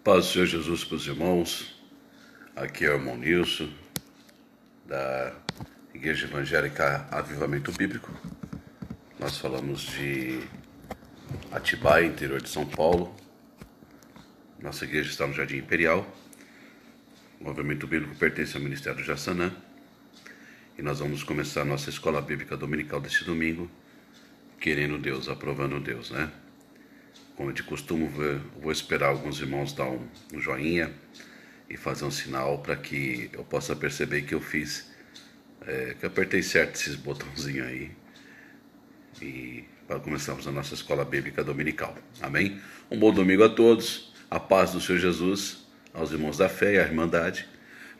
Paz do Senhor Jesus para os irmãos. Aqui é o irmão Nilson, da Igreja Evangélica Avivamento Bíblico. Nós falamos de Atibaia, interior de São Paulo. Nossa igreja está no Jardim Imperial. O Avivamento Bíblico pertence ao Ministério do Jassanã. E nós vamos começar a nossa escola bíblica dominical deste domingo, querendo Deus, aprovando Deus, né? Como de costume, vou esperar alguns irmãos dar um joinha e fazer um sinal para que eu possa perceber que eu fiz, que eu apertei certo esses botãozinhos aí, e para começarmos a nossa escola bíblica dominical. Amém? Um bom domingo a todos, a paz do Senhor Jesus, aos irmãos da fé e à irmandade.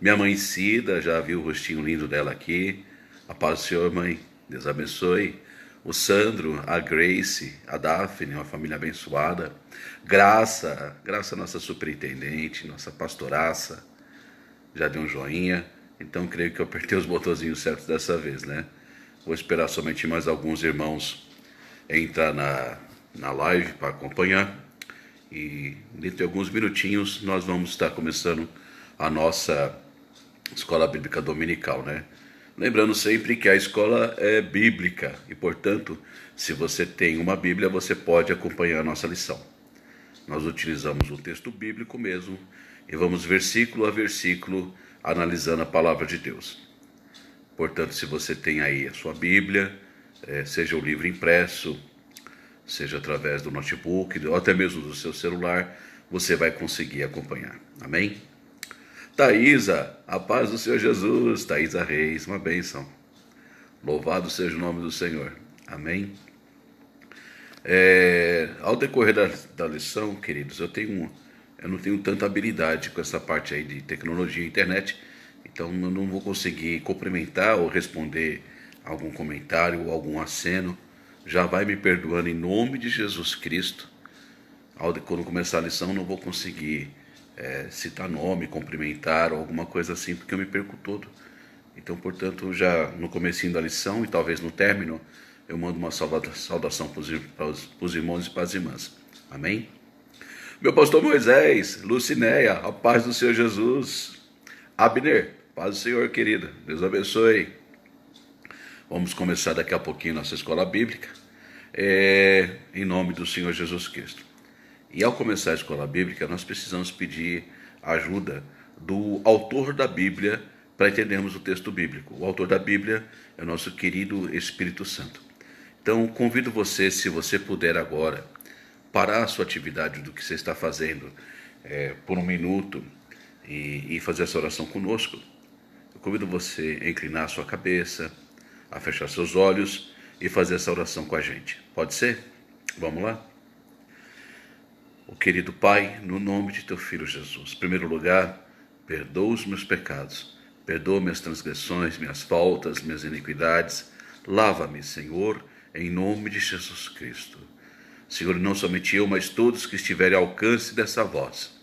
Minha mãe Cida, já viu o rostinho lindo dela aqui. A paz do Senhor, mãe, Deus abençoe. O Sandro, a Grace, a Daphne, uma família abençoada. Graça, nossa superintendente, nossa pastoraça, já deu um joinha. Então creio que eu apertei os botõezinhos certos dessa vez, né? Vou esperar somente mais alguns irmãos entrar na live para acompanhar. E dentro de alguns minutinhos nós vamos estar começando a nossa escola bíblica dominical, né? Lembrando sempre que a escola é bíblica e, portanto, se você tem uma Bíblia, você pode acompanhar a nossa lição. Nós utilizamos o texto bíblico mesmo e vamos versículo a versículo analisando a palavra de Deus. Portanto, se você tem aí a sua Bíblia, seja o livro impresso, seja através do notebook ou até mesmo do seu celular, você vai conseguir acompanhar. Amém? Thaísa, a paz do Senhor Jesus. Thaísa Reis, uma bênção. Louvado seja o nome do Senhor. Amém? Ao decorrer da lição, queridos, eu não tenho tanta habilidade com essa parte aí de tecnologia e internet, então eu não vou conseguir cumprimentar ou responder algum comentário ou algum aceno. Já vai me perdoando em nome de Jesus Cristo. Quando começar a lição, não vou conseguir citar nome, cumprimentar ou alguma coisa assim, porque eu me perco todo. Então, portanto, já no comecinho da lição e talvez no término, eu mando uma saudação para os irmãos e para as irmãs. Amém? Meu pastor Moisés, Lucinéia, a paz do Senhor Jesus. Abner, paz do Senhor, querida. Deus abençoe. Vamos começar daqui a pouquinho nossa escola bíblica, em nome do Senhor Jesus Cristo. E ao começar a escola bíblica, nós precisamos pedir ajuda do autor da Bíblia para entendermos o texto bíblico. O autor da Bíblia é o nosso querido Espírito Santo. Então, convido você, se você puder agora, parar a sua atividade do que você está fazendo por um minuto e fazer essa oração conosco. Eu convido você a inclinar a sua cabeça, a fechar seus olhos e fazer essa oração com a gente. Pode ser? Vamos lá? O querido Pai, no nome de Teu Filho Jesus, em primeiro lugar, perdoa os meus pecados, perdoa minhas transgressões, minhas faltas, minhas iniquidades, lava-me, Senhor, em nome de Jesus Cristo. Senhor, não somente eu, mas todos que estiverem ao alcance dessa voz,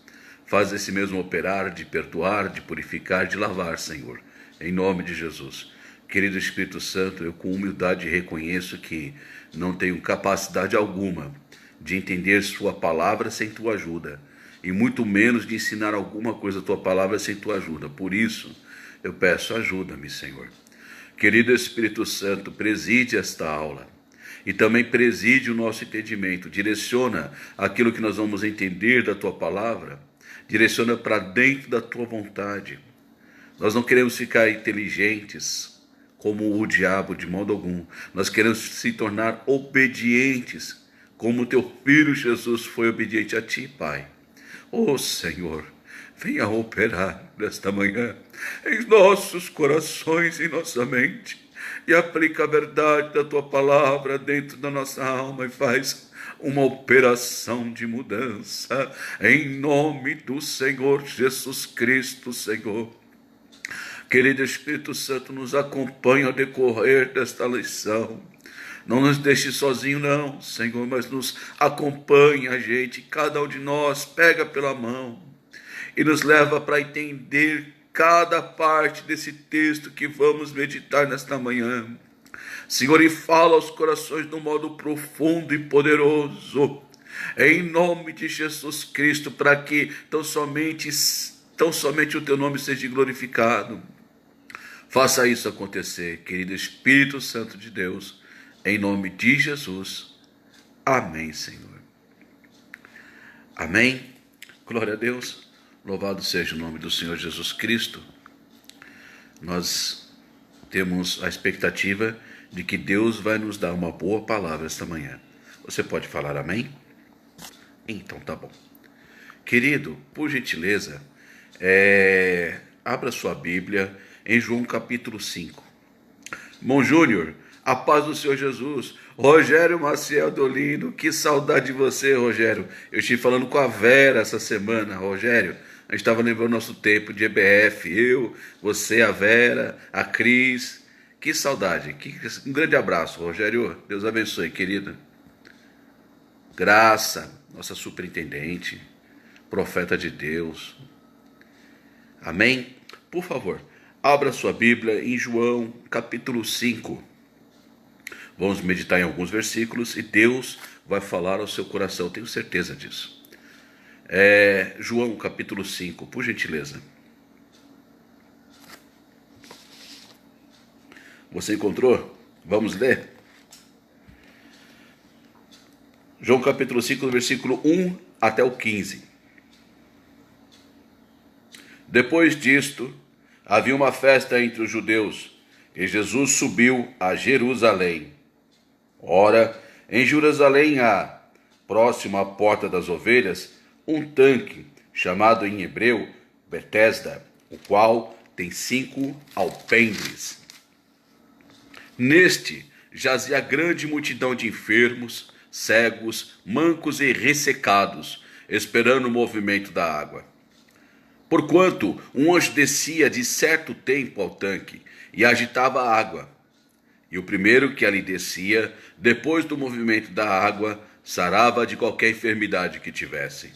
faz esse mesmo operar de perdoar, de purificar, de lavar, Senhor, em nome de Jesus. Querido Espírito Santo, eu com humildade reconheço que não tenho capacidade alguma de entender sua palavra sem tua ajuda, e muito menos de ensinar alguma coisa a tua palavra sem tua ajuda. Por isso, eu peço, ajuda-me, Senhor. Querido Espírito Santo, preside esta aula, e também preside o nosso entendimento, direciona aquilo que nós vamos entender da tua palavra, direciona para dentro da tua vontade. Nós não queremos ficar inteligentes como o diabo de modo algum, nós queremos se tornar obedientes, como teu Filho Jesus foi obediente a ti, Pai. Ó Senhor, venha operar nesta manhã em nossos corações e nossa mente, e aplica a verdade da tua palavra dentro da nossa alma e faz uma operação de mudança, em nome do Senhor Jesus Cristo, Senhor. Querido Espírito Santo, nos acompanha ao decorrer desta lição. Não nos deixe sozinho não, Senhor, mas nos acompanha, a gente, cada um de nós, pega pela mão e nos leva para entender cada parte desse texto que vamos meditar nesta manhã. Senhor, e fala aos corações de um modo profundo e poderoso. em nome de Jesus Cristo, para que tão somente o teu nome seja glorificado. Faça isso acontecer, querido Espírito Santo de Deus, em nome de Jesus. Amém, Senhor. Amém. Glória a Deus. Louvado seja o nome do Senhor Jesus Cristo. Nós temos a expectativa de que Deus vai nos dar uma boa palavra esta manhã. Você pode falar amém? Então tá bom. Querido, por gentileza, abra sua Bíblia em João capítulo 5. Irmão Júnior, a paz do Senhor Jesus. Rogério Maciel Dolindo, que saudade de você, Rogério. Eu estive falando com a Vera essa semana, Rogério. A gente estava lembrando nosso tempo de EBF. Eu, você, a Vera, a Cris. Que saudade. Um grande abraço, Rogério. Deus abençoe, querida. Graça, nossa superintendente, profeta de Deus. Amém? Por favor, abra sua Bíblia em João capítulo 5. Vamos meditar em alguns versículos e Deus vai falar ao seu coração, tenho certeza disso. João capítulo 5, por gentileza. Você encontrou? Vamos ler? João capítulo 5, versículo 1 até o 15. Depois disto, havia uma festa entre os judeus, e Jesus subiu a Jerusalém. Ora, em Jerusalém há, próximo à porta das ovelhas, um tanque, chamado em hebreu Betesda, o qual tem 5 alpendres. Neste jazia grande multidão de enfermos, cegos, mancos e ressecados, esperando o movimento da água. Porquanto um anjo descia de certo tempo ao tanque e agitava a água. E o primeiro que ali descia, depois do movimento da água, sarava de qualquer enfermidade que tivesse.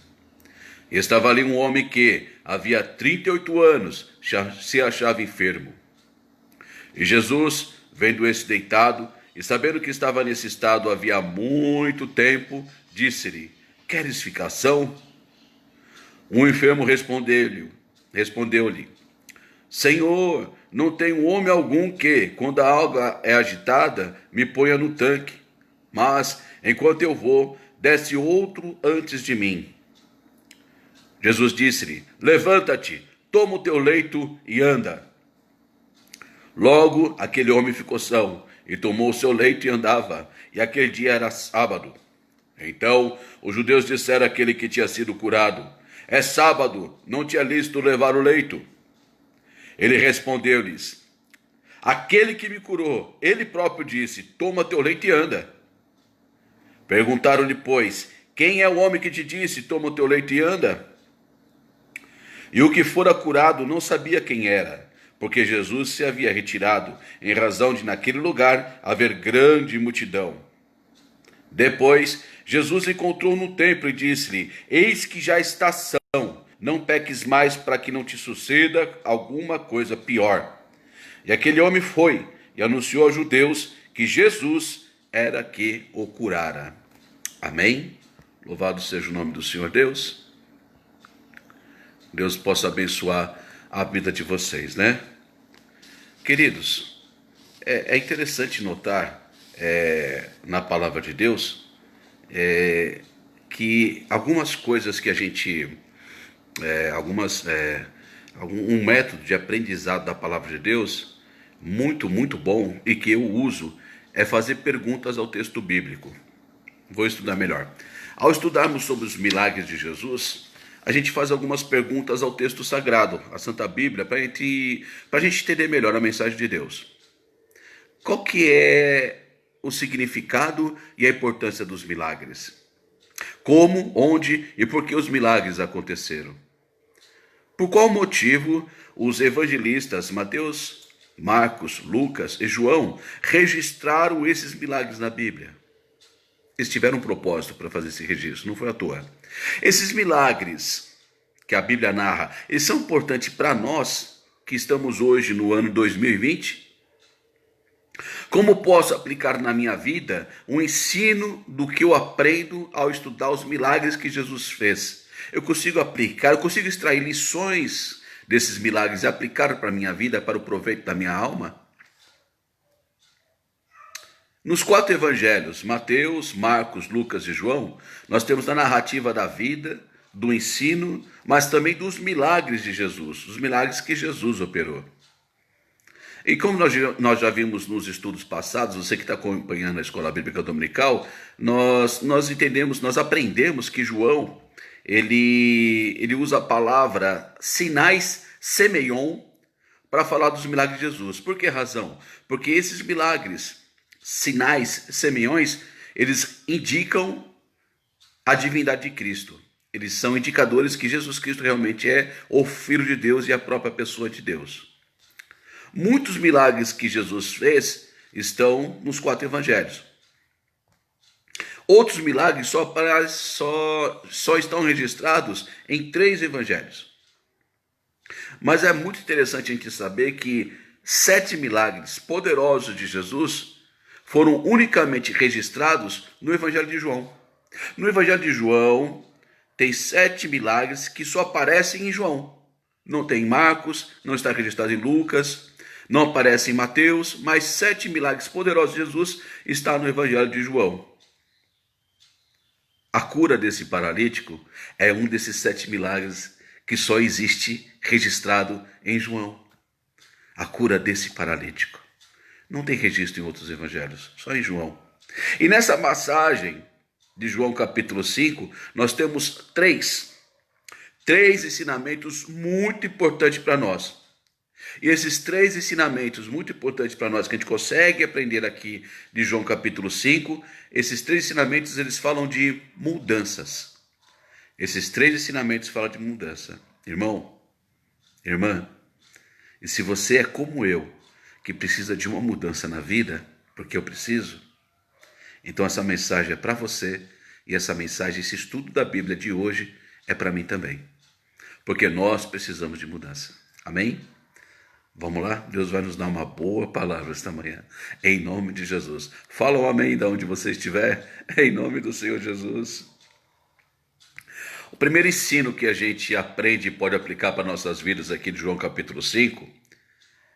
E estava ali um homem que, havia 38 anos, se achava enfermo. E Jesus, vendo esse deitado, e sabendo que estava nesse estado havia muito tempo, disse-lhe: Queres ficar são? Um enfermo respondeu-lhe: Senhor, não tenho homem algum que, quando a água é agitada, me ponha no tanque. Mas, enquanto eu vou, desce outro antes de mim. Jesus disse-lhe: Levanta-te, toma o teu leito e anda. Logo, aquele homem ficou são, e tomou o seu leito e andava, e aquele dia era sábado. Então, os judeus disseram àquele que tinha sido curado: É sábado, não te é lícito levar o leito. Ele respondeu-lhes: Aquele que me curou, ele próprio disse: Toma teu leito e anda. Perguntaram-lhe, pois, quem é o homem que te disse: Toma o teu leito e anda? E o que fora curado não sabia quem era, porque Jesus se havia retirado, em razão de naquele lugar haver grande multidão. Depois, Jesus encontrou no templo e disse-lhe: Eis que já está são, não peques mais para que não te suceda alguma coisa pior. E aquele homem foi e anunciou aos judeus que Jesus era que o curara. Amém? Louvado seja o nome do Senhor Deus. Deus possa abençoar a vida de vocês, né? Queridos, é interessante notar na palavra de Deus que algumas coisas que a gente, um método de aprendizado da palavra de Deus muito, muito bom e que eu uso é fazer perguntas ao texto bíblico. Vou estudar melhor. Ao estudarmos sobre os milagres de Jesus, a gente faz algumas perguntas ao texto sagrado, a Santa Bíblia, para a gente entender melhor a mensagem de Deus. Qual que é o significado e a importância dos milagres? Como, onde e por que os milagres aconteceram? Por qual motivo os evangelistas Mateus, Marcos, Lucas e João registraram esses milagres na Bíblia? Eles tiveram um propósito para fazer esse registro, não foi à toa. Esses milagres que a Bíblia narra, eles são importantes para nós que estamos hoje no ano 2020? Como posso aplicar na minha vida o ensino do que eu aprendo ao estudar os milagres que Jesus fez? Eu consigo aplicar, eu consigo extrair lições desses milagres e aplicar para a minha vida, para o proveito da minha alma? Nos 4 evangelhos, Mateus, Marcos, Lucas e João, nós temos a narrativa da vida, do ensino, mas também dos milagres de Jesus, os milagres que Jesus operou. E como nós já vimos nos estudos passados, você que está acompanhando a Escola Bíblica Dominical, nós entendemos, nós aprendemos que João, ele usa a palavra sinais semeion para falar dos milagres de Jesus. Por que razão? Porque esses milagres, sinais, semeiões, eles indicam a divindade de Cristo. Eles são indicadores que Jesus Cristo realmente é o Filho de Deus e a própria pessoa de Deus. Muitos milagres que Jesus fez estão nos 4 evangelhos. Outros milagres só estão registrados em 3 evangelhos. Mas é muito interessante a gente saber que 7 milagres poderosos de Jesus foram unicamente registrados no Evangelho de João. No Evangelho de João, tem 7 milagres que só aparecem em João. Não tem em Marcos, não está registrado em Lucas, não aparece em Mateus, mas 7 milagres poderosos de Jesus está no Evangelho de João. A cura desse paralítico é um desses 7 milagres que só existe registrado em João. A cura desse paralítico. Não tem registro em outros evangelhos, só em João. E nessa passagem de João capítulo 5, nós temos três ensinamentos muito importantes para nós. E esses 3 ensinamentos muito importantes para nós, que a gente consegue aprender aqui de João capítulo 5, esses 3 ensinamentos, eles falam de mudanças. Esses 3 ensinamentos falam de mudança. Irmão, irmã, e se você é como eu, que precisa de uma mudança na vida, porque eu preciso, então essa mensagem é para você, e essa mensagem, esse estudo da Bíblia de hoje, é para mim também. Porque nós precisamos de mudança. Amém? Vamos lá? Deus vai nos dar uma boa palavra esta manhã, em nome de Jesus. Fala um amém de onde você estiver, em nome do Senhor Jesus. O primeiro ensino que a gente aprende e pode aplicar para nossas vidas aqui de João capítulo 5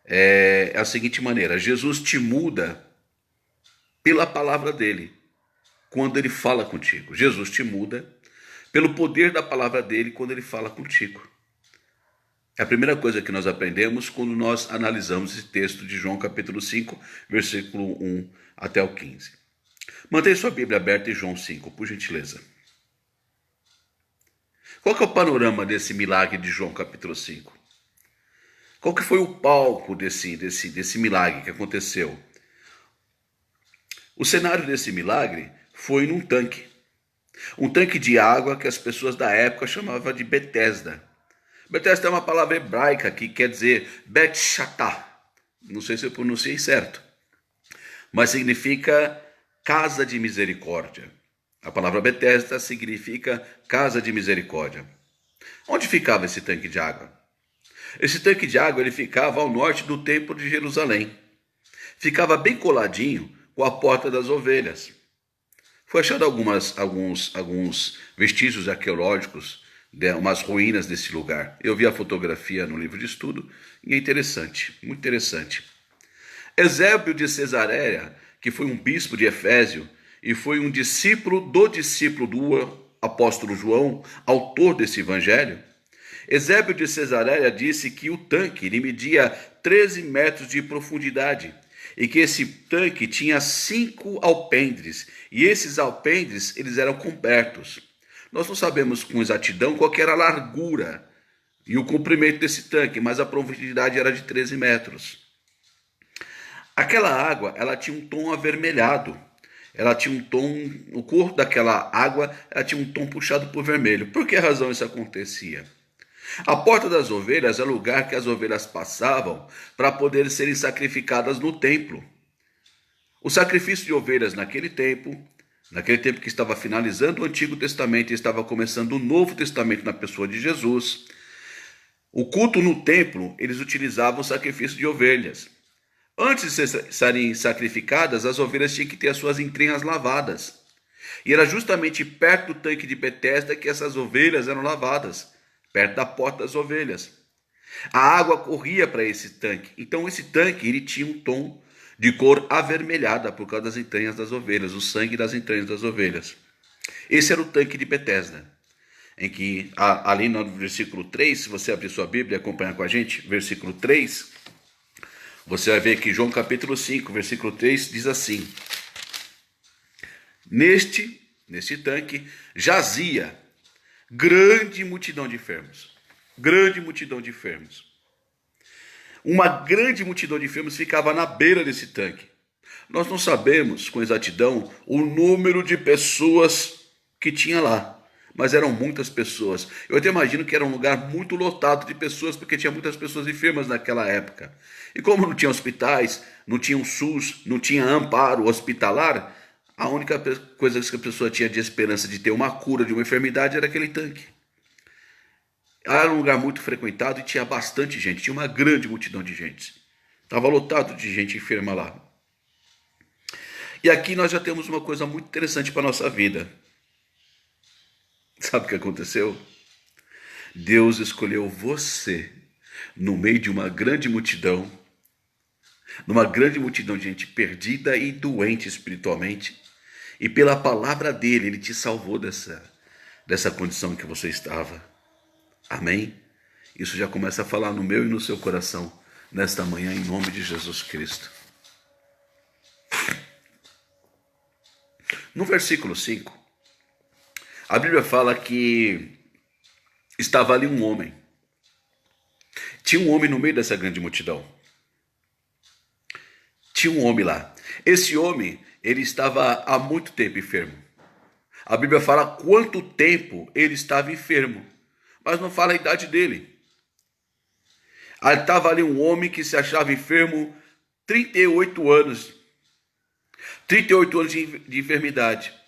é a seguinte maneira: Jesus te muda pela palavra dele, quando ele fala contigo. Jesus te muda pelo poder da palavra dele quando ele fala contigo. É a primeira coisa que nós aprendemos quando nós analisamos esse texto de João capítulo 5, versículo 1 até o 15. Mantenha sua Bíblia aberta em João 5, por gentileza. Qual que é o panorama desse milagre de João capítulo 5? Qual que foi o palco desse milagre que aconteceu? O cenário desse milagre foi num tanque. Um tanque de água que as pessoas da época chamavam de Betesda. Betesda é uma palavra hebraica que quer dizer Bet Shatá. Não sei se eu pronunciei certo. Mas significa casa de misericórdia. A palavra Betesda significa casa de misericórdia. Onde ficava esse tanque de água? Esse tanque de água ele ficava ao norte do templo de Jerusalém. Ficava bem coladinho com a porta das ovelhas. Foi achado alguns vestígios arqueológicos, umas ruínas desse lugar. Eu vi a fotografia no livro de estudo e é interessante, muito interessante. Eusébio de Cesareia, que foi um bispo de Efésio e foi um discípulo do apóstolo João, autor desse evangelho, Eusébio de Cesareia disse que o tanque ele media 13 metros de profundidade e que esse tanque tinha 5 alpendres e esses alpendres eles eram cobertos. Nós não sabemos com exatidão qual que era a largura e o comprimento desse tanque, mas a profundidade era de 13 metros. Aquela água, ela tinha um tom avermelhado. Ela tinha um tom, o corpo daquela água, ela tinha um tom puxado por vermelho. Por que razão isso acontecia? A porta das ovelhas é o lugar que as ovelhas passavam para poder serem sacrificadas no templo. O sacrifício de ovelhas naquele tempo que estava finalizando o Antigo Testamento e estava começando o Novo Testamento na pessoa de Jesus, o culto no templo, eles utilizavam o sacrifício de ovelhas. Antes de serem sacrificadas, as ovelhas tinham que ter as suas entranhas lavadas. E era justamente perto do tanque de Betesda que essas ovelhas eram lavadas, perto da porta das ovelhas. A água corria para esse tanque. Então esse tanque ele tinha um tom de cor avermelhada por causa das entranhas das ovelhas, o sangue das entranhas das ovelhas. Esse era o tanque de Betesda, em que ali no versículo 3, se você abrir sua Bíblia e acompanhar com a gente, versículo 3, você vai ver que João capítulo 5, versículo 3 diz assim: Neste tanque jazia grande multidão de enfermos. Grande multidão de enfermos. Uma grande multidão de enfermos ficava na beira desse tanque. Nós não sabemos com exatidão o número de pessoas que tinha lá, mas eram muitas pessoas. Eu até imagino que era um lugar muito lotado de pessoas, porque tinha muitas pessoas enfermas naquela época. E como não tinha hospitais, não tinha um SUS, não tinha amparo hospitalar, a única coisa que a pessoa tinha de esperança de ter uma cura de uma enfermidade era aquele tanque. Era um lugar muito frequentado e tinha bastante gente, tinha uma grande multidão de gente. Estava lotado de gente enferma lá. E aqui nós já temos uma coisa muito interessante para a nossa vida. Sabe o que aconteceu? Deus escolheu você no meio de uma grande multidão, numa grande multidão de gente perdida e doente espiritualmente, e pela palavra dele, ele te salvou dessa condição em que você estava. Amém? Isso já começa a falar no meu e no seu coração, nesta manhã, em nome de Jesus Cristo. No versículo 5, a Bíblia fala que estava ali um homem. Tinha um homem no meio dessa grande multidão. Tinha um homem lá. Esse homem, ele estava há muito tempo enfermo. A Bíblia fala quanto tempo ele estava enfermo, mas não fala a idade dele. Estava ali um homem que se achava enfermo 38 anos. 38 anos de enfermidade.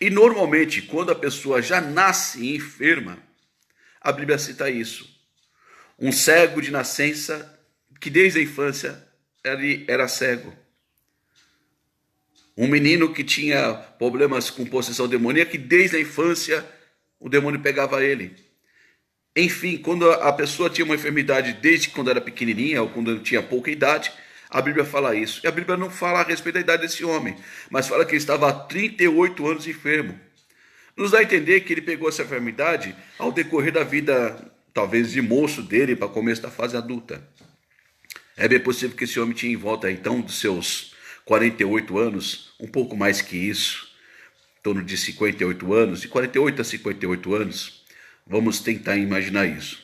E normalmente, quando a pessoa já nasce enferma, a Bíblia cita isso. Um cego de nascença, que desde a infância era cego. Um menino que tinha problemas com possessão demoníaca, que desde a infância o demônio pegava ele. Enfim, quando a pessoa tinha uma enfermidade desde quando era pequenininha ou quando tinha pouca idade, a Bíblia fala isso. E a Bíblia não fala a respeito da idade desse homem, mas fala que ele estava há 38 anos enfermo. Nos dá a entender que ele pegou essa enfermidade ao decorrer da vida, talvez de moço dele, para começo da fase adulta. É bem possível que esse homem tinha em volta, então, dos seus 48 anos, um pouco mais que isso, em torno de 58 anos, de 48 a 58 anos. Vamos tentar imaginar isso.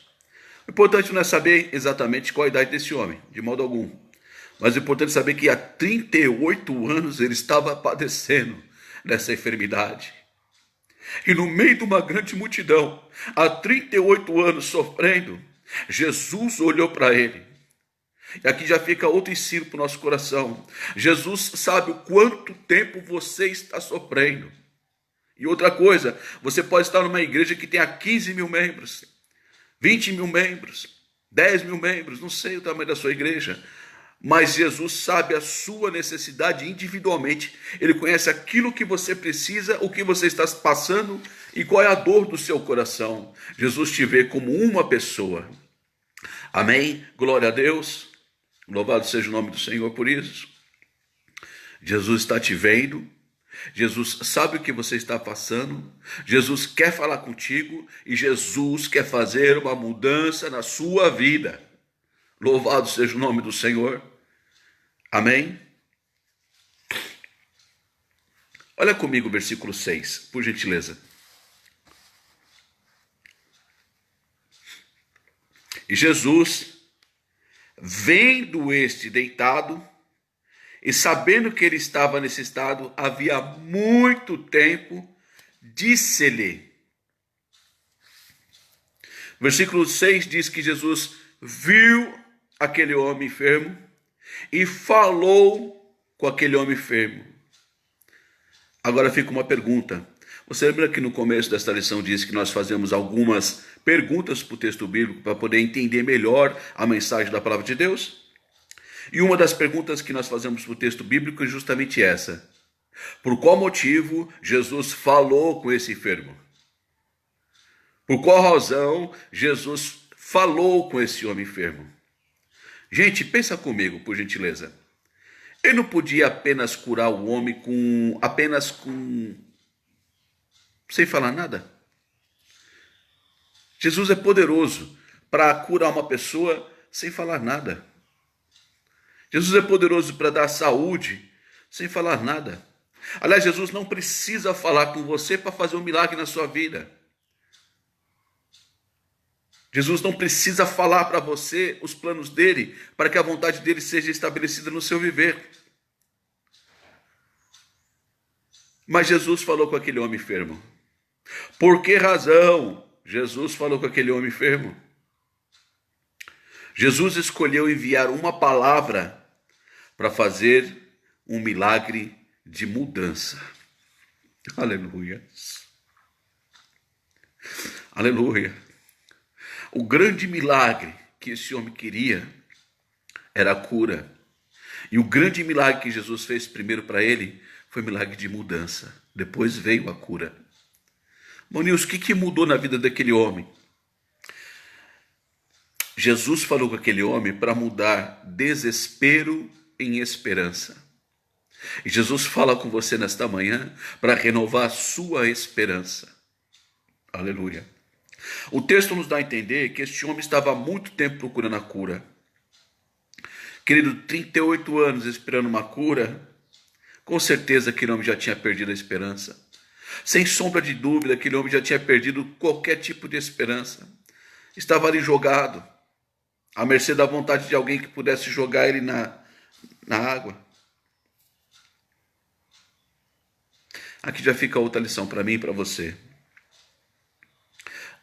O importante não é saber exatamente qual a idade desse homem, de modo algum. Mas o importante é saber que há 38 anos ele estava padecendo dessa enfermidade. E no meio de uma grande multidão, há 38 anos sofrendo, Jesus olhou para ele. E aqui já fica outro ensino para o nosso coração. Jesus sabe o quanto tempo você está sofrendo. E outra coisa, você pode estar numa igreja que tenha 15 mil membros, 20 mil membros, 10 mil membros, não sei o tamanho da sua igreja. Mas Jesus sabe a sua necessidade individualmente. Ele conhece aquilo que você precisa, o que você está passando e qual é a dor do seu coração. Jesus te vê como uma pessoa. Amém? Glória a Deus. Louvado seja o nome do Senhor por isso. Jesus está te vendo. Jesus sabe o que você está passando. Jesus quer falar contigo. E Jesus quer fazer uma mudança na sua vida. Louvado seja o nome do Senhor. Amém? Olha comigo o versículo 6, por gentileza. E Jesus, vendo este deitado, e sabendo que ele estava nesse estado havia muito tempo, disse-lhe. Versículo 6 diz que Jesus viu aquele homem enfermo e falou com aquele homem enfermo. Agora fica uma pergunta. Você lembra que no começo desta lição disse que nós fazemos algumas perguntas para o texto bíblico para poder entender melhor a mensagem da palavra de Deus? E uma das perguntas que nós fazemos para o texto bíblico é justamente essa: por qual motivo Jesus falou com esse enfermo? Por qual razão Jesus falou com esse homem enfermo? Gente, pensa comigo, por gentileza. Ele não podia apenas curar o homem sem falar nada? Jesus é poderoso para curar uma pessoa sem falar nada. Jesus é poderoso para dar saúde sem falar nada. Aliás, Jesus não precisa falar com você para fazer um milagre na sua vida. Jesus não precisa falar para você os planos dele para que a vontade dele seja estabelecida no seu viver. Mas Jesus falou com aquele homem enfermo. Por que razão Jesus falou com aquele homem enfermo? Jesus escolheu enviar uma palavra para fazer um milagre de mudança. Aleluia. Aleluia. O grande milagre que esse homem queria era a cura. E o grande milagre que Jesus fez primeiro para ele foi o milagre de mudança. Depois veio a cura. Monils, o que mudou na vida daquele homem? Jesus falou com aquele homem para mudar desespero em esperança. E Jesus fala com você nesta manhã para renovar a sua esperança. Aleluia. O texto nos dá a entender que este homem estava há muito tempo procurando a cura. Querido, 38 anos esperando uma cura, com certeza aquele homem já tinha perdido a esperança. Sem sombra de dúvida, aquele homem já tinha perdido qualquer tipo de esperança. Estava ali jogado, à mercê da vontade de alguém que pudesse jogar ele na água. Aqui já fica outra lição para mim e para você.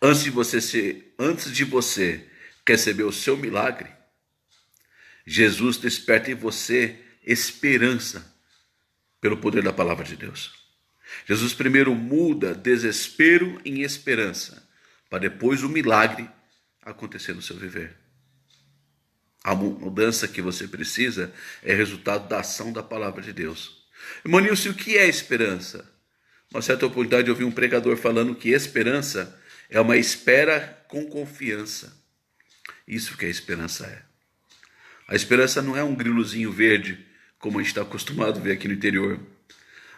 Antes de você receber o seu milagre, Jesus desperta em você esperança pelo poder da palavra de Deus. Jesus primeiro muda desespero em esperança, para depois o milagre acontecer no seu viver. A mudança que você precisa é resultado da ação da palavra de Deus. Monilson, o que é esperança? Uma certa oportunidade eu ouvi um pregador falando que esperança é uma espera com confiança. Isso que a esperança é. A esperança não é um grilozinho verde, como a gente está acostumado a ver aqui no interior.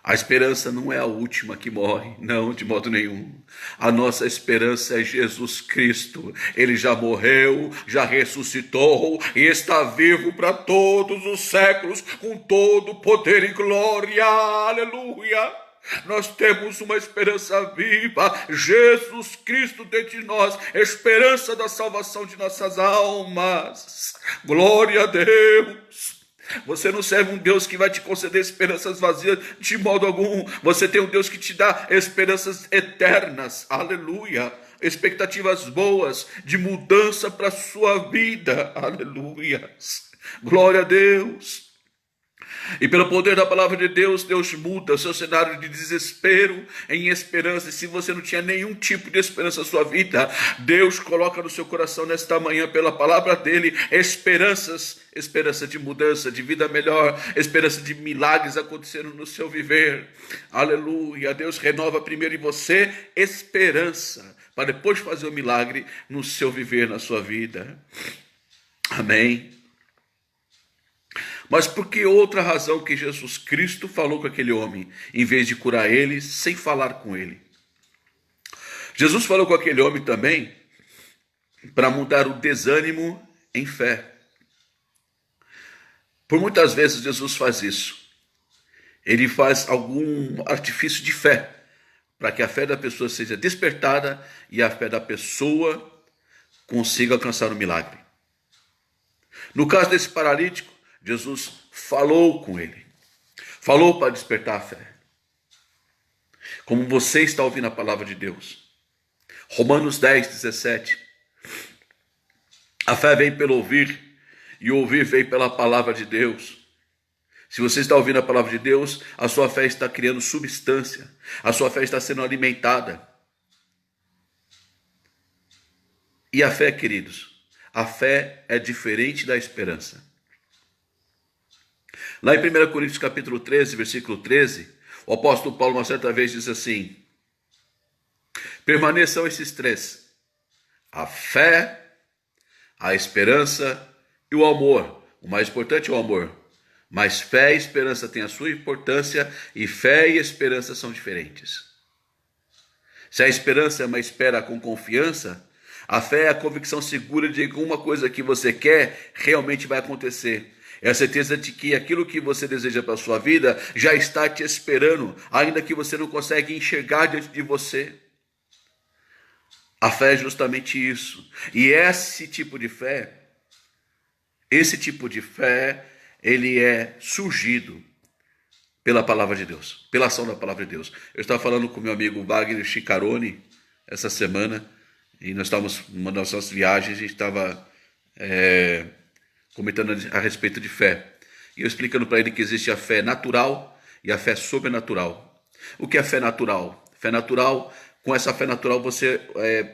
A esperança não é a última que morre, não, de modo nenhum. A nossa esperança é Jesus Cristo. Ele já morreu, já ressuscitou e está vivo para todos os séculos, com todo poder e glória. Aleluia! Nós temos uma esperança viva, Jesus Cristo dentro de nós, esperança da salvação de nossas almas. Glória a Deus! Você não serve um Deus que vai te conceder esperanças vazias de modo algum. Você tem um Deus que te dá esperanças eternas. Aleluia! Expectativas boas de mudança para a sua vida. Aleluia! Glória a Deus! E pelo poder da palavra de Deus, Deus muda o seu cenário de desespero em esperança. E se você não tinha nenhum tipo de esperança na sua vida, Deus coloca no seu coração nesta manhã, pela palavra dele, esperança de mudança, de vida melhor, esperança de milagres acontecendo no seu viver. Aleluia! Deus renova primeiro em você esperança, para depois fazer o milagre no seu viver, na sua vida. Amém? Mas por que outra razão que Jesus Cristo falou com aquele homem, em vez de curar ele, sem falar com ele? Jesus falou com aquele homem também para mudar o desânimo em fé. Por muitas vezes Jesus faz isso. Ele faz algum artifício de fé, para que a fé da pessoa seja despertada e a fé da pessoa consiga alcançar o milagre. No caso desse paralítico, Jesus falou com ele, falou para despertar a fé. Como você está ouvindo a palavra de Deus. Romanos 10, 17. A fé vem pelo ouvir, e ouvir vem pela palavra de Deus. Se você está ouvindo a palavra de Deus, a sua fé está criando substância, a sua fé está sendo alimentada. E a fé, queridos, a fé é diferente da esperança. Lá em 1 Coríntios capítulo 13, versículo 13, o apóstolo Paulo uma certa vez diz assim: permaneçam esses três: a fé, a esperança e o amor. O mais importante é o amor. Mas fé e esperança têm a sua importância, e fé e esperança são diferentes. Se a esperança é uma espera com confiança, a fé é a convicção segura de que alguma coisa que você quer realmente vai acontecer. É a certeza de que aquilo que você deseja para a sua vida já está te esperando, ainda que você não consegue enxergar diante de você. A fé é justamente isso. E esse tipo de fé, ele é surgido pela palavra de Deus, pela ação da palavra de Deus. Eu estava falando com meu amigo Wagner Chicarone essa semana, e nós estávamos numa das nossas viagens, a gente estava comentando a respeito de fé. E eu explicando para ele que existe a fé natural e a fé sobrenatural. O que é fé natural? Fé natural, com essa fé natural você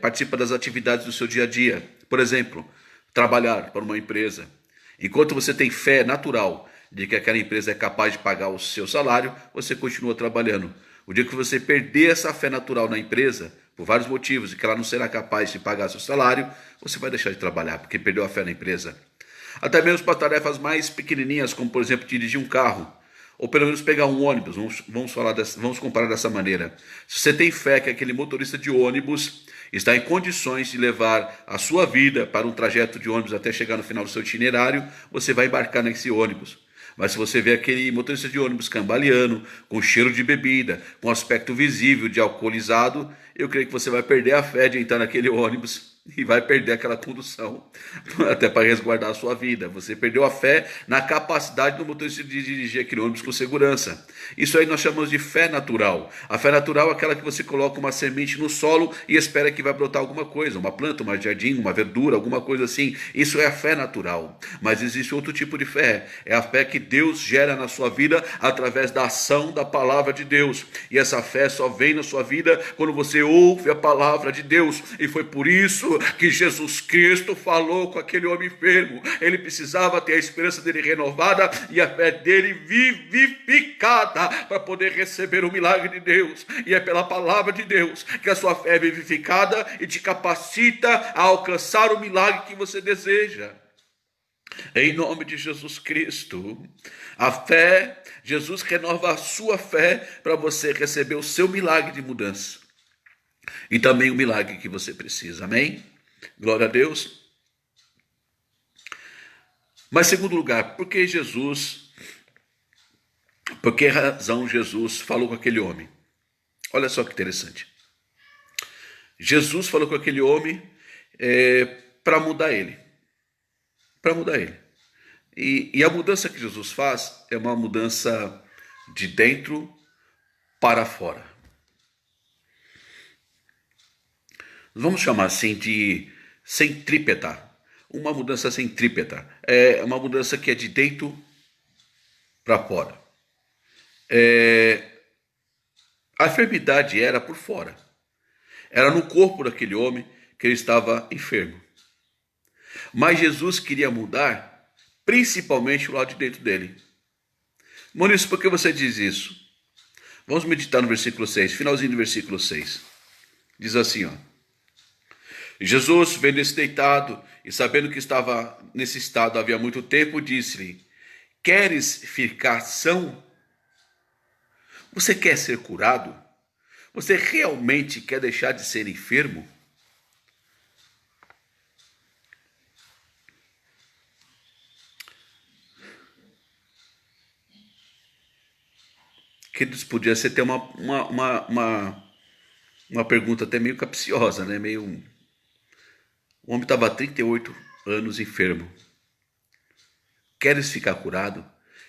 participa das atividades do seu dia a dia. Por exemplo, trabalhar para uma empresa. Enquanto você tem fé natural de que aquela empresa é capaz de pagar o seu salário, você continua trabalhando. O dia que você perder essa fé natural na empresa, por vários motivos, e que ela não será capaz de pagar seu salário, você vai deixar de trabalhar, porque perdeu a fé na empresa. Até mesmo para tarefas mais pequenininhas, como por exemplo dirigir um carro, ou pelo menos pegar um ônibus. Vamos comparar dessa maneira. Se você tem fé que aquele motorista de ônibus está em condições de levar a sua vida para um trajeto de ônibus até chegar no final do seu itinerário, você vai embarcar nesse ônibus. Mas se você vê aquele motorista de ônibus cambaleando, com cheiro de bebida, com aspecto visível de alcoolizado, eu creio que você vai perder a fé de entrar naquele ônibus e vai perder aquela condução, até para resguardar a sua vida. Você perdeu a fé na capacidade do motorista de dirigir aquele ônibus com segurança. Isso aí nós chamamos de fé natural. A fé natural é aquela que você coloca uma semente no solo e espera que vai brotar alguma coisa, uma planta, um jardim, uma verdura, alguma coisa assim. Isso é a fé natural. Mas existe outro tipo de fé. É a fé que Deus gera na sua vida através da ação da palavra de Deus. E essa fé só vem na sua vida quando você ouve a palavra de Deus. E foi por isso que Jesus Cristo falou com aquele homem enfermo. Ele precisava ter a esperança dele renovada e a fé dele vivificada para poder receber o milagre de Deus. E é pela palavra de Deus que a sua fé é vivificada e te capacita a alcançar o milagre que você deseja. Em nome de Jesus Cristo, a fé, Jesus renova a sua fé para você receber o seu milagre de mudança. E também o milagre que você precisa, amém? Glória a Deus. Mas, segundo lugar, por que razão Jesus falou com aquele homem? Olha só que interessante. Jesus falou com aquele homem para mudar ele. Para mudar ele. E a mudança que Jesus faz é uma mudança de dentro para fora. Vamos chamar assim de centrípeta. Uma mudança centrípeta. É uma mudança que é de dentro para fora. A enfermidade era por fora. Era no corpo daquele homem que ele estava enfermo. Mas Jesus queria mudar principalmente o lado de dentro dele. Maurício, por que você diz isso? Vamos meditar no versículo 6, finalzinho do versículo 6. Diz assim, ó. Jesus, vendo-se deitado e sabendo que estava nesse estado havia muito tempo, disse-lhe: queres ficar são? Você quer ser curado? Você realmente quer deixar de ser enfermo? Queridos, podia ser até uma pergunta até meio capciosa, né? O homem estava há 38 anos enfermo. Queres ficar curado?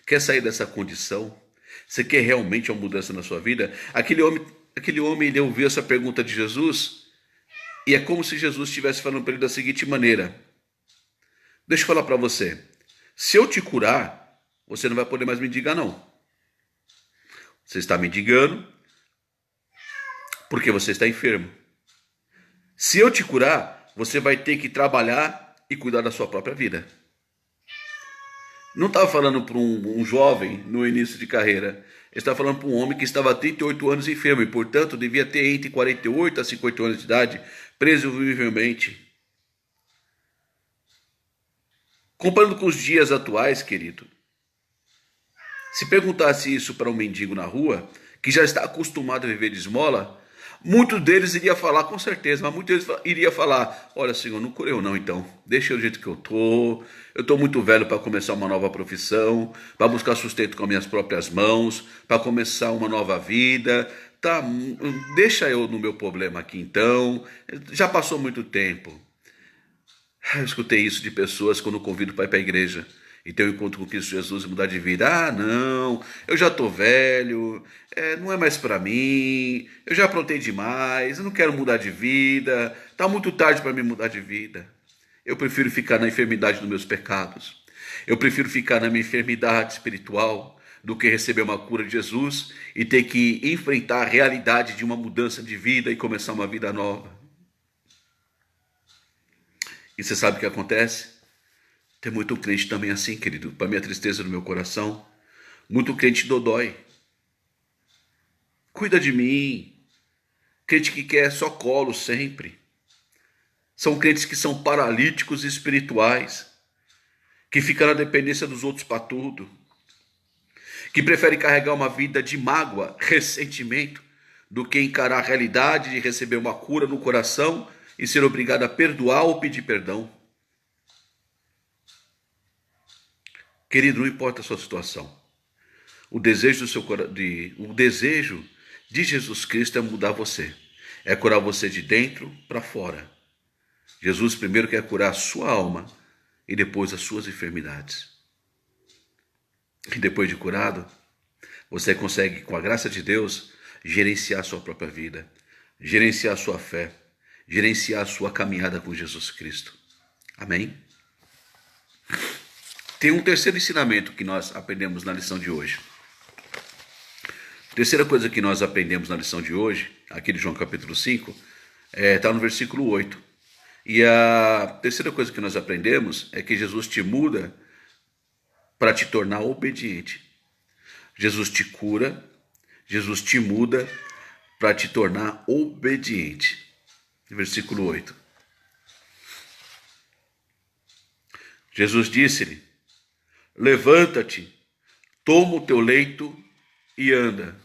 Quer sair dessa condição? Você quer realmente uma mudança na sua vida? Aquele homem ele ouviu essa pergunta de Jesus e é como se Jesus estivesse falando para ele da seguinte maneira: deixa eu falar para você, se eu te curar, você não vai poder mais mendigar não. Você está mendigando porque você está enfermo. Se eu te curar, você vai ter que trabalhar e cuidar da sua própria vida. Não estava falando para um jovem no início de carreira. Ele estava falando para um homem que estava há 38 anos enfermo e, portanto, devia ter entre 48 a 50 anos de idade, presumivelmente. Comparando com os dias atuais, querido, se perguntasse isso para um mendigo na rua, que já está acostumado a viver de esmola, muitos deles iriam falar com certeza, mas muitos deles iriam falar: olha, senhor, não cura eu não, então. Deixa eu do jeito que eu estou muito velho para começar uma nova profissão, para buscar sustento com as minhas próprias mãos, para começar uma nova vida. Tá, deixa eu no meu problema aqui então, já passou muito tempo. Eu escutei isso de pessoas quando convido para ir para a igreja e ter um encontro com Cristo Jesus e mudar de vida. Ah, não, eu já estou velho, não é mais para mim, eu já aprontei demais, eu não quero mudar de vida, está muito tarde para me mudar de vida. Eu prefiro ficar na enfermidade dos meus pecados. Eu prefiro ficar na minha enfermidade espiritual do que receber uma cura de Jesus e ter que enfrentar a realidade de uma mudança de vida e começar uma vida nova. E você sabe o que acontece? Tem muito crente também assim, querido, para minha tristeza no meu coração. Muito crente dodói. Cuida de mim. Crente que quer só colo sempre. São crentes que são paralíticos espirituais, que ficam na dependência dos outros para tudo, que preferem carregar uma vida de mágoa, ressentimento, do que encarar a realidade de receber uma cura no coração e ser obrigado a perdoar ou pedir perdão. Querido, não importa a sua situação. O desejo de Jesus Cristo é mudar você. É curar você de dentro para fora. Jesus primeiro quer curar a sua alma e depois as suas enfermidades. E depois de curado, você consegue, com a graça de Deus, gerenciar a sua própria vida, gerenciar a sua fé, gerenciar a sua caminhada com Jesus Cristo. Amém? Tem um terceiro ensinamento que nós aprendemos na lição de hoje. A terceira coisa que nós aprendemos na lição de hoje, aqui de João capítulo 5, está no versículo 8. E a terceira coisa que nós aprendemos é que Jesus te muda para te tornar obediente. Jesus te cura, Jesus te muda para te tornar obediente. Versículo 8. Jesus disse-lhe: levanta-te, toma o teu leito e anda.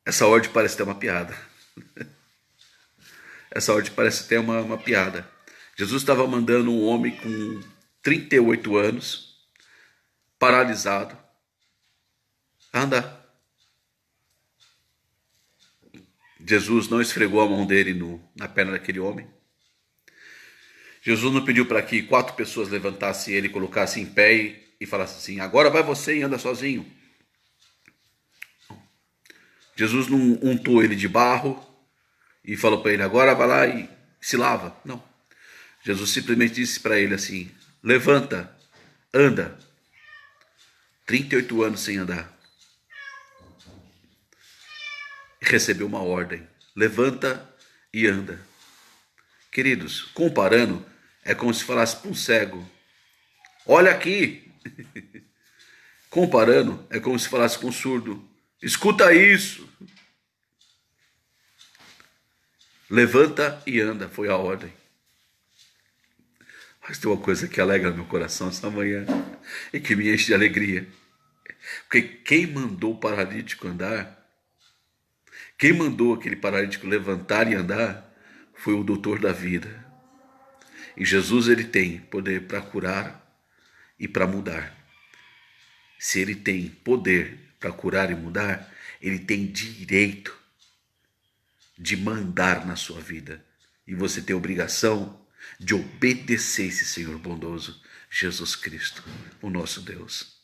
Essa ordem parece ter uma piada. Essa ordem parece ter uma piada. Jesus estava mandando um homem com 38 anos, paralisado, a andar. Jesus não esfregou a mão dele na perna daquele homem. Jesus não pediu para que 4 pessoas levantassem ele, colocassem em pé e falassem assim: agora vai você e anda sozinho. Jesus não untou ele de barro e falou para ele: agora vai lá e se lava. Não. Jesus simplesmente disse para ele assim: levanta, anda. 38 anos sem andar. Recebeu uma ordem: levanta e anda. Queridos, comparando, é como se falasse para um cego: olha aqui. Comparando, é como se falasse para um surdo: escuta isso. Levanta e anda, foi a ordem. Mas tem uma coisa que alegra meu coração essa manhã e que me enche de alegria. Porque quem mandou o paralítico andar, quem mandou aquele paralítico levantar e andar, foi o doutor da vida. E Jesus, ele tem poder para curar e para mudar. Se ele tem poder para curar e mudar, ele tem direito de mandar na sua vida. E você tem a obrigação de obedecer esse Senhor bondoso, Jesus Cristo, o nosso Deus.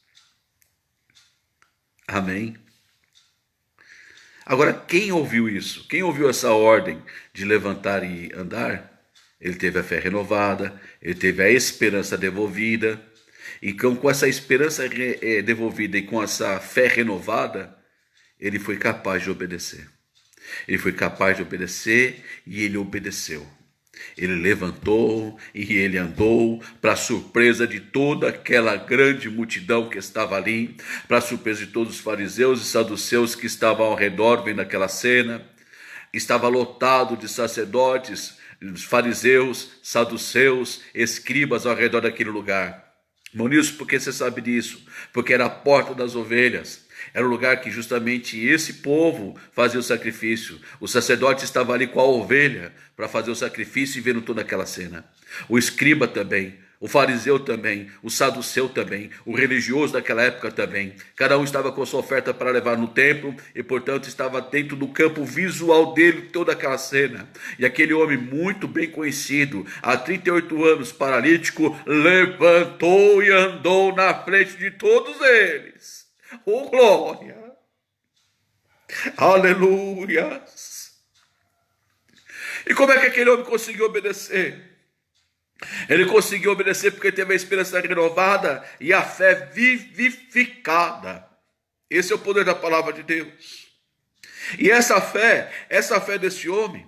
Amém? Agora, quem ouviu isso? Quem ouviu essa ordem de levantar e andar? Ele teve a fé renovada, ele teve a esperança devolvida. E com essa esperança devolvida e com essa fé renovada, ele foi capaz de obedecer. Ele foi capaz de obedecer e ele obedeceu. Ele levantou e ele andou, para surpresa de toda aquela grande multidão que estava ali, para surpresa de todos os fariseus e saduceus que estavam ao redor vendo aquela cena. Estava lotado de sacerdotes, fariseus, saduceus, escribas ao redor daquele lugar. Maurício, por que você sabe disso? Porque era a porta das ovelhas. Era o lugar que justamente esse povo fazia o sacrifício. O sacerdote estava ali com a ovelha para fazer o sacrifício e vendo toda aquela cena. O escriba também, o fariseu também, o saduceu também, o religioso daquela época também. Cada um estava com a sua oferta para levar no templo e, portanto, estava dentro do campo visual dele toda aquela cena. E aquele homem muito bem conhecido, há 38 anos, paralítico, levantou e andou na frente de todos eles. Oh, glória! Aleluia! E como é que aquele homem conseguiu obedecer? Ele conseguiu obedecer porque teve a esperança renovada e a fé vivificada. Esse é o poder da palavra de Deus. E essa fé desse homem,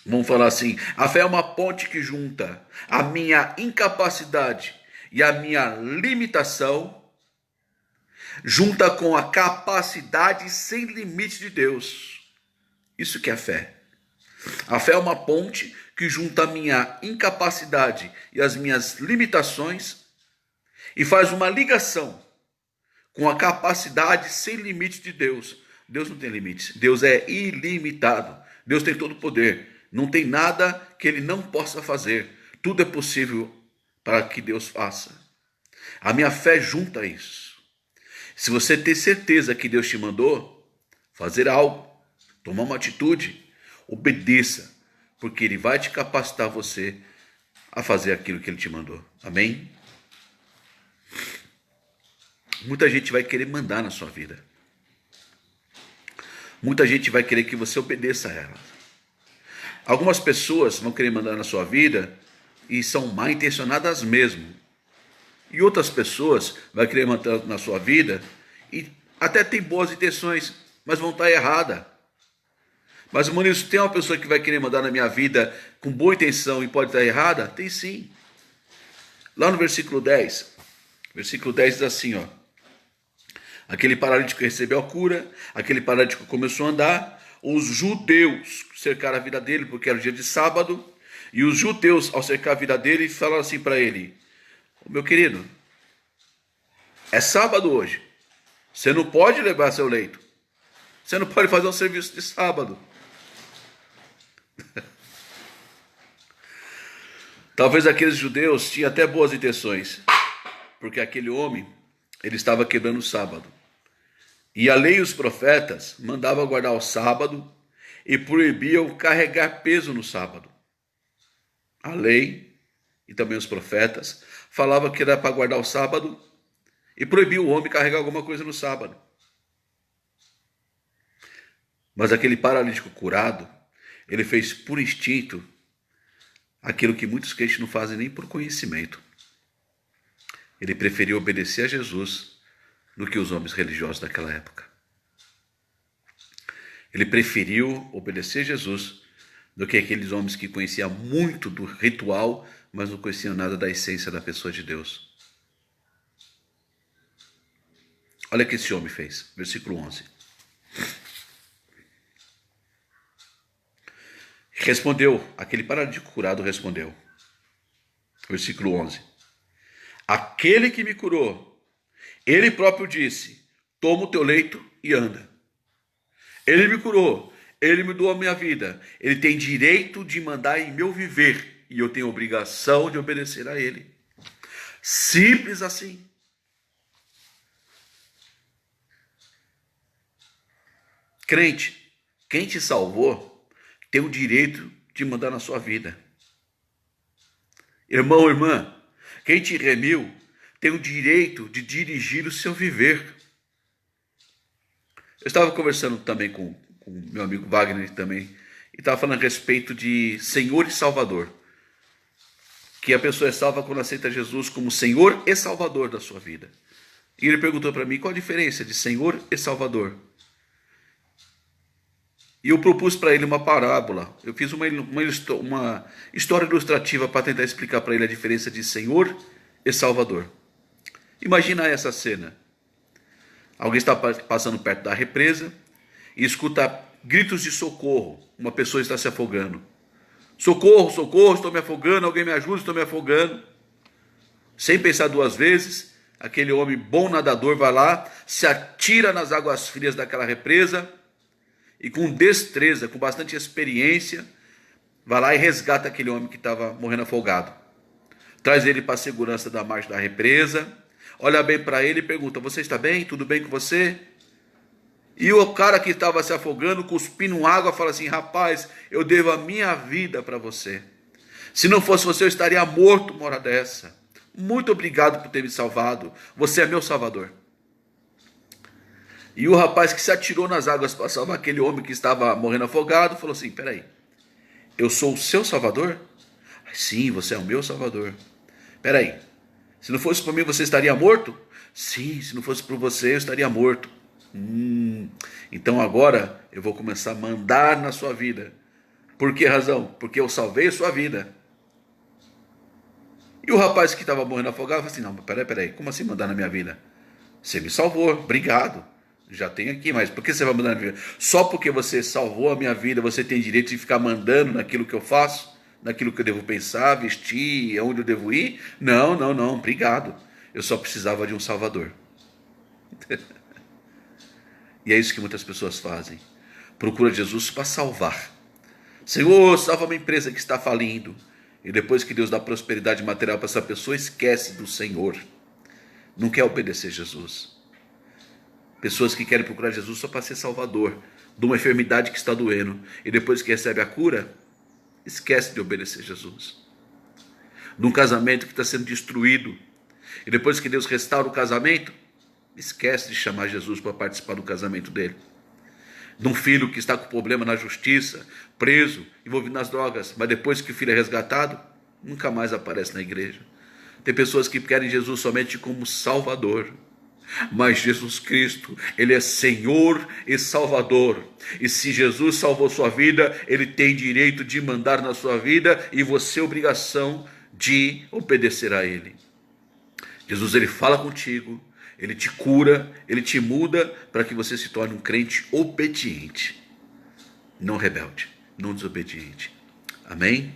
vamos falar assim, a fé é uma ponte que junta a minha incapacidade e a minha limitação, junta com a capacidade sem limite de Deus. Isso que é fé. A fé é uma ponte que junta a minha incapacidade e as minhas limitações e faz uma ligação com a capacidade sem limite de Deus. Deus não tem limites. Deus é ilimitado. Deus tem todo o poder. Não tem nada que ele não possa fazer. Tudo é possível para que Deus faça. A minha fé junta isso. Se você ter certeza que Deus te mandou fazer algo, tomar uma atitude, obedeça, porque Ele vai te capacitar você a fazer aquilo que Ele te mandou. Amém? Muita gente vai querer mandar na sua vida. Muita gente vai querer que você obedeça a ela. Algumas pessoas vão querer mandar na sua vida e são mal intencionadas mesmo. E outras pessoas vão querer mandar na sua vida e até tem boas intenções, mas vão estar erradas. Mas, Maurício, tem uma pessoa que vai querer mandar na minha vida com boa intenção e pode estar errada? Tem sim. Lá no versículo 10 diz assim, ó. Aquele paralítico recebeu a cura, aquele paralítico começou a andar, os judeus cercaram a vida dele porque era o dia de sábado, e os judeus, ao cercar a vida dele, falaram assim para ele: meu querido, é sábado hoje, você não pode levar seu leito, você não pode fazer um serviço de sábado. Talvez aqueles judeus tinham até boas intenções, porque aquele homem, ele estava quebrando o sábado. E a lei e os profetas mandavam guardar o sábado e proibiam carregar peso no sábado. A lei e também os profetas falavam que era para guardar o sábado e proibiam o homem carregar alguma coisa no sábado. Mas aquele paralítico curado, ele fez por instinto aquilo que muitos crentes não fazem nem por conhecimento. Ele preferiu obedecer a Jesus do que os homens religiosos daquela época. Ele preferiu obedecer a Jesus do que aqueles homens que conheciam muito do ritual, mas não conheciam nada da essência da pessoa de Deus. Olha o que esse homem fez, versículo 11. Respondeu, aquele paralítico curado respondeu, versículo 11. Aquele que me curou, ele próprio disse: toma o teu leito e anda. Ele me curou, ele me doou a minha vida, ele tem direito de mandar em meu viver e eu tenho obrigação de obedecer a ele. Simples assim. Crente, quem te salvou tem o direito de mandar na sua vida. Irmão, irmã, quem te remiu tem o direito de dirigir o seu viver. Eu estava conversando também com meu amigo Wagner também, e estava falando a respeito de Senhor e Salvador. Que a pessoa é salva quando aceita Jesus como Senhor e Salvador da sua vida. E ele perguntou para mim, qual a diferença de Senhor e Salvador? E eu propus para ele uma parábola. Eu fiz uma história ilustrativa para tentar explicar para ele a diferença de Senhor e Salvador. Imagina essa cena. Alguém está passando perto da represa e escuta gritos de socorro. Uma pessoa está se afogando. Socorro, socorro, estou me afogando, alguém me ajuda, estou me afogando. Sem pensar duas vezes, aquele homem bom nadador vai lá, se atira nas águas frias daquela represa e com destreza, com bastante experiência, vai lá e resgata aquele homem que estava morrendo afogado. Traz ele para a segurança da margem da represa, olha bem para ele e pergunta: você está bem? Tudo bem com você? E o cara que estava se afogando, cuspindo água, fala assim: rapaz, eu devo a minha vida para você. Se não fosse você, eu estaria morto uma hora dessa. Muito obrigado por ter me salvado. Você é meu salvador. E o rapaz que se atirou nas águas para salvar aquele homem que estava morrendo afogado, falou assim: peraí, eu sou o seu salvador? Sim, você é o meu salvador. Peraí, se não fosse por mim, você estaria morto? Sim, se não fosse por você, eu estaria morto. Então agora eu vou começar a mandar na sua vida. Por que razão? Porque eu salvei a sua vida. E o rapaz que estava morrendo afogado falou assim: não, peraí, como assim mandar na minha vida? Você me salvou, obrigado. Já tenho aqui, mas por que você vai mandar na minha vida? Só porque você salvou a minha vida, você tem direito de ficar mandando naquilo que eu faço? Naquilo que eu devo pensar, vestir, aonde eu devo ir? Não, obrigado. Eu só precisava de um salvador. E é isso que muitas pessoas fazem. Procura Jesus para salvar. Senhor, salva uma empresa que está falindo. E depois que Deus dá prosperidade material para essa pessoa, esquece do Senhor. Não quer obedecer Jesus. Pessoas que querem procurar Jesus só para ser salvador de uma enfermidade que está doendo. E depois que recebe a cura, esquece de obedecer Jesus. De um casamento que está sendo destruído. E depois que Deus restaura o casamento, esquece de chamar Jesus para participar do casamento dele. De um filho que está com problema na justiça, preso, envolvido nas drogas, mas depois que o filho é resgatado, nunca mais aparece na igreja. Tem pessoas que querem Jesus somente como Salvador. Mas Jesus Cristo, Ele é Senhor e Salvador. E se Jesus salvou sua vida, Ele tem direito de mandar na sua vida e você tem obrigação de obedecer a Ele. Jesus, Ele fala contigo, Ele te cura, Ele te muda para que você se torne um crente obediente. Não rebelde, não desobediente. Amém?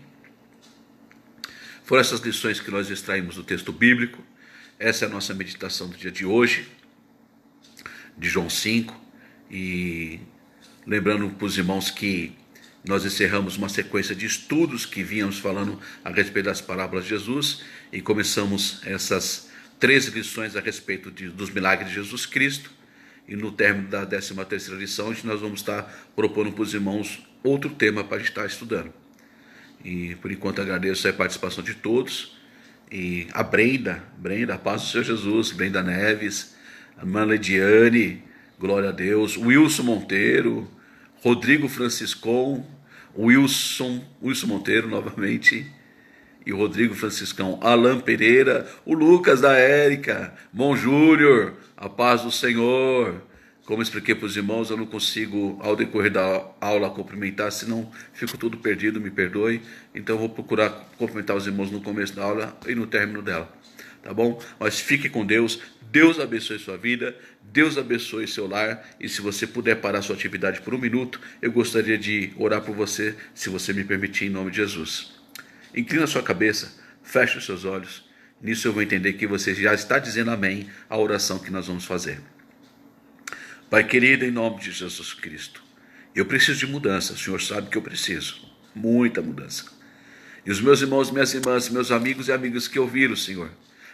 Foram essas lições que nós extraímos do texto bíblico. Essa é a nossa meditação do dia de hoje, de João 5. E lembrando para os irmãos que nós encerramos uma sequência de estudos que vínhamos falando a respeito das parábolas de Jesus. E começamos essas 13 lições a respeito dos milagres de Jesus Cristo. E no término da 13ª lição, nós vamos estar propondo para os irmãos outro tema para a gente estar estudando. E por enquanto agradeço a participação de todos. E a Brenda, paz do Senhor Jesus, Brenda Neves, a irmã Lediane, glória a Deus, Wilson Monteiro, Rodrigo Franciscão, Wilson Monteiro novamente, e o Rodrigo Franciscão, Alan Pereira, o Lucas da Érica, Mon Júnior, a paz do Senhor. Como expliquei para os irmãos, eu não consigo, ao decorrer da aula, cumprimentar, senão fico tudo perdido, me perdoe. Então eu vou procurar cumprimentar os irmãos no começo da aula e no término dela. Tá bom? Mas fique com Deus, Deus abençoe sua vida, Deus abençoe seu lar. E se você puder parar sua atividade por um minuto, eu gostaria de orar por você, se você me permitir, em nome de Jesus. Inclina sua cabeça, feche os seus olhos. Nisso eu vou entender que você já está dizendo amém à oração que nós vamos fazer. Pai querido, em nome de Jesus Cristo, eu preciso de mudança, o Senhor sabe que eu preciso, muita mudança. E os meus irmãos, minhas irmãs, meus amigos e amigas que ouviram, Senhor,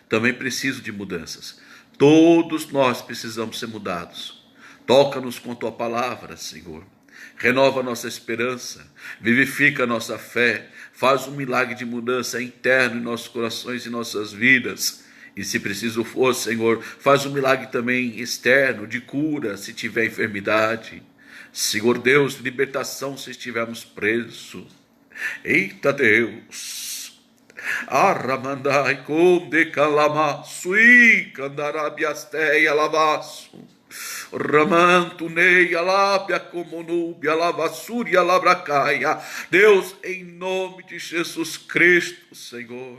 também precisam de mudanças. Todos nós precisamos ser mudados. Toca-nos com a Tua palavra, Senhor. Renova a nossa esperança, vivifica a nossa fé, faz um milagre de mudança interno em nossos corações e nossas vidas. E se preciso for, Senhor, faz um milagre também externo, de cura, se tiver enfermidade. Senhor Deus, de libertação, se estivermos presos. Eita Deus! Arramandai conde calamaço, candarabiasteia lavaço. Ramanto neia lábia como núbia, lavassúria, labracaia. Deus, em nome de Jesus Cristo, Senhor.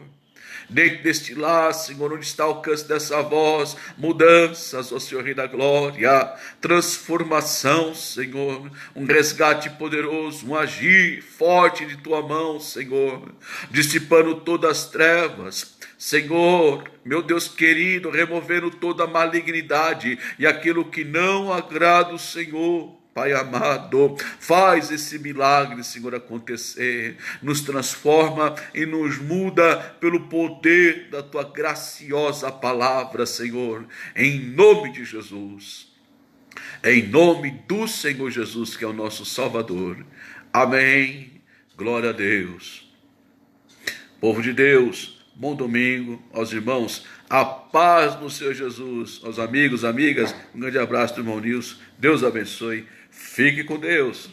Dentro deste lar, Senhor, onde está o alcance dessa voz, mudanças, ó Senhor Rei da Glória, transformação, Senhor, um resgate poderoso, um agir forte de Tua mão, Senhor, dissipando todas as trevas, Senhor, meu Deus querido, removendo toda a malignidade e aquilo que não agrada o Senhor. Pai amado, faz esse milagre, Senhor, acontecer, nos transforma e nos muda pelo poder da Tua graciosa palavra, Senhor, em nome de Jesus, em nome do Senhor Jesus, que é o nosso Salvador. Amém, glória a Deus. Povo de Deus, bom domingo aos irmãos, a paz no Senhor Jesus, aos amigos, amigas, um grande abraço do irmão Nilson, Deus abençoe, fique com Deus.